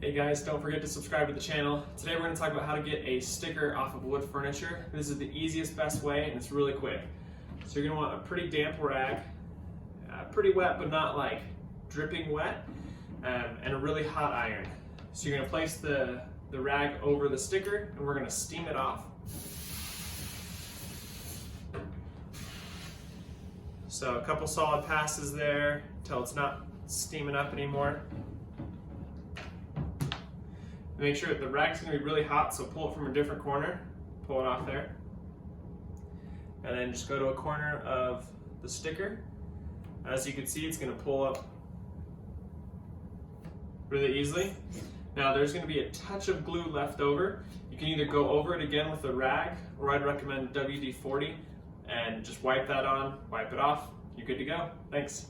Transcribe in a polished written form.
Hey guys, don't forget to subscribe to the channel. Today we're going to talk about how to get a sticker off of wood furniture. This is the easiest, best way, and it's really quick. So you're going to want a pretty damp rag, pretty wet but not like dripping wet, and a really hot iron. So you're going to place the rag over the sticker and we're going to steam it off. So a couple solid passes there until it's not steaming up anymore. Make sure that the rag's going to be really hot, so pull it from a different corner, pull it off there, and then just go to a corner of the sticker. As you can see, it's going to pull up really easily. Now there's going to be a touch of glue left over. You can either go over it again with a rag, or I'd recommend WD-40 and just wipe that on, wipe it off. You're good to go. Thanks.